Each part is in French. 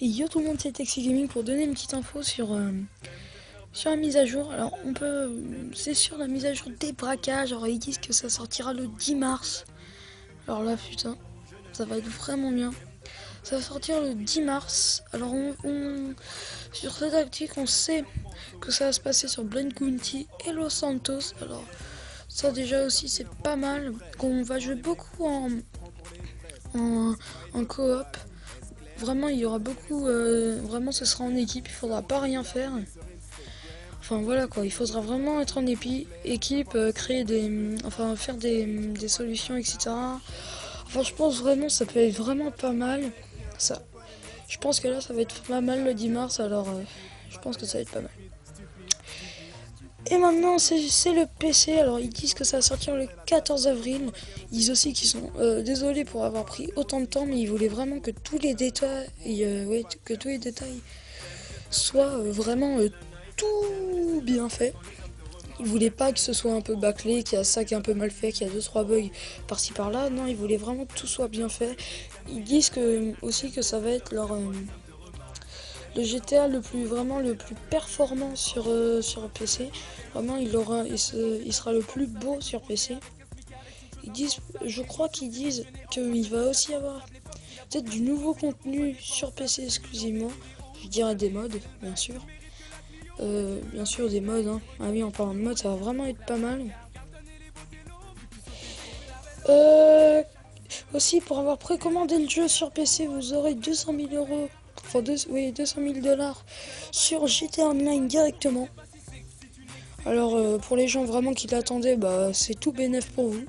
Et yo tout le monde, c'est Texi Gaming pour donner une petite info sur la mise à jour. Alors c'est sur la mise à jour des braquages. Alors ils disent que ça sortira le 10 mars. Alors là putain, ça va être vraiment bien. Ça va sortir le 10 mars. Alors sur cette tactique, on sait que ça va se passer sur Blind County et Los Santos. Alors ça déjà aussi c'est pas mal. Qu'on va jouer beaucoup en, en coop. Vraiment, il y aura beaucoup. Vraiment, ce sera en équipe. Il faudra pas rien faire. Enfin voilà quoi. Il faudra vraiment être en équipe, créer enfin faire des solutions, etc. Enfin, je pense vraiment ça peut être vraiment pas mal. Ça. Je pense que là, ça va être pas mal le 10 mars. Alors, je pense que ça va être pas mal. Et maintenant, c'est le PC. Alors, ils disent que ça va sortir le 14 avril. Ils disent aussi qu'ils sont désolés pour avoir pris autant de temps, mais ils voulaient vraiment que tous les détails, soient vraiment tout bien fait. Ils voulaient pas que ce soit un peu bâclé, qu'il y a ça qui est un peu mal fait, qu'il y a 2-3 bugs par-ci par-là. Non, ils voulaient vraiment que tout soit bien fait. Ils disent aussi que ça va être le GTA le plus performant sur PC. Vraiment, il sera le plus beau sur PC. Je crois qu'ils disent qu'il va aussi y avoir peut-être du nouveau contenu sur PC exclusivement. Je dirais des mods, bien sûr. Bien sûr, des mods. Hein. Ah oui, en parlant de mods, ça va vraiment être pas mal. Aussi, pour avoir précommandé le jeu sur PC, vous aurez 200 000 euros. Enfin, 200 000 dollars sur GTA Online directement. Alors, pour les gens vraiment qui l'attendaient, bah, c'est tout bénef pour vous.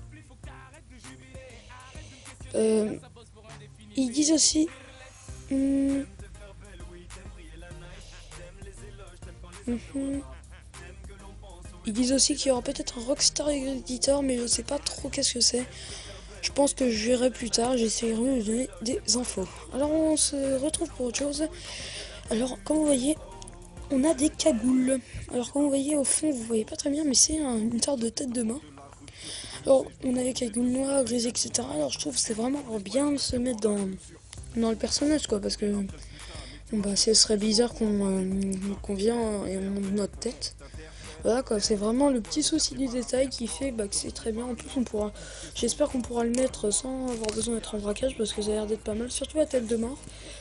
Ils disent aussi. Hum, Ils disent aussi qu'il y aura peut-être un Rockstar Editor, mais je sais pas trop qu'est-ce que c'est. Je pense que je verrai plus tard, j'essaierai de donner des infos. Alors on se retrouve pour autre chose. Alors comme vous voyez, on a des cagoules. Alors comme vous voyez au fond, vous voyez pas très bien, mais c'est une sorte de tête de main. Alors on a les cagoules noires, grises, etc. Alors je trouve que c'est vraiment bien de se mettre dans le personnage, quoi, parce que bah, ce serait bizarre qu'on vienne et on monte notre tête. Voilà quoi, c'est vraiment le petit souci du détail qui fait bah, que c'est très bien. En plus, j'espère qu'on pourra le mettre sans avoir besoin d'être en braquage parce que ça a l'air d'être pas mal. Surtout la tête de mort,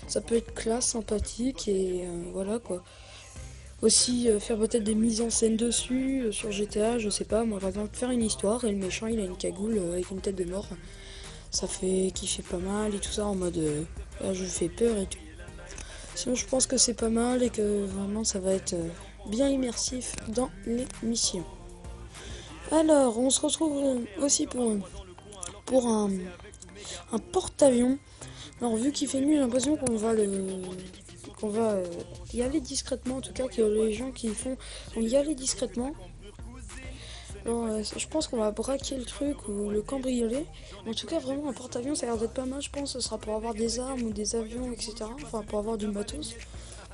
ça peut être classe, sympathique et voilà quoi. Aussi faire peut-être des mises en scène dessus sur GTA, je sais pas. Moi, par exemple, faire une histoire et le méchant il a une cagoule avec une tête de mort, ça fait kiffer pas mal et tout ça en mode là, je fais peur et tout. Sinon, je pense que c'est pas mal et que vraiment ça va être bien immersif dans les missions. Alors, on se retrouve aussi pour un porte-avions. Alors, vu qu'il fait nuit, j'ai l'impression qu'on va y aller discrètement. En tout cas, que les gens qui font vont y aller discrètement. Alors, je pense qu'on va braquer le truc ou le cambrioler. En tout cas, vraiment, un porte-avions, ça a l'air d'être pas mal. Je pense que ce sera pour avoir des armes ou des avions, etc. Enfin, pour avoir du matos.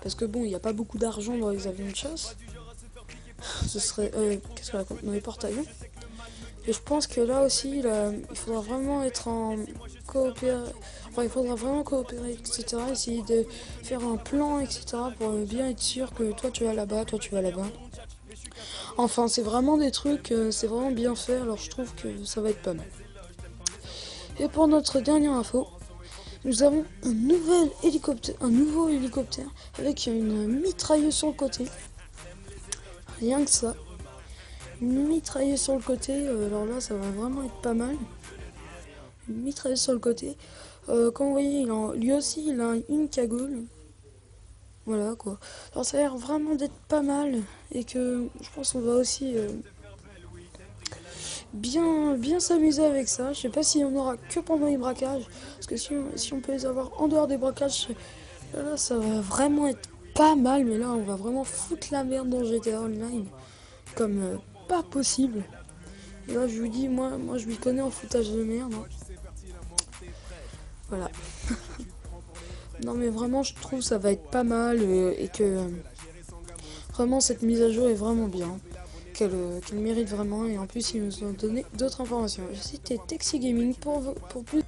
Parce que bon, il n'y a pas beaucoup d'argent dans les avions de chasse. Ce serait. Qu'est-ce qu'on raconte dans les porte-avions. Et je pense que là aussi, il faudra vraiment être en coopération. Enfin, il faudra vraiment coopérer, etc. Essayer de faire un plan, etc. pour bien être sûr que toi tu vas là-bas, toi tu vas là-bas. Enfin, c'est vraiment des trucs, c'est vraiment bien fait, alors je trouve que ça va être pas mal. Et pour notre dernière info, nous avons un nouveau hélicoptère avec une mitrailleuse sur le côté. Rien que ça. Une mitrailleuse sur le côté, alors là ça va vraiment être pas mal. Une mitrailleuse sur le côté. Comme vous voyez, lui aussi il a une cagoule. Voilà quoi. Alors ça a l'air vraiment d'être pas mal. Et que je pense qu'on va aussi bien s'amuser avec ça. Je sais pas si on aura que pendant les braquages. Parce que si on peut les avoir en dehors des braquages, là ça va vraiment être pas mal. Mais là on va vraiment foutre la merde dans GTA Online. Comme pas possible. Et là je vous dis, moi je m'y connais en foutage de merde. Hein. Voilà. Non mais vraiment je trouve ça va être pas mal et que vraiment cette mise à jour est vraiment bien. Qu'elle mérite vraiment et en plus ils nous ont donné d'autres informations. C'était Texi Gaming pour plus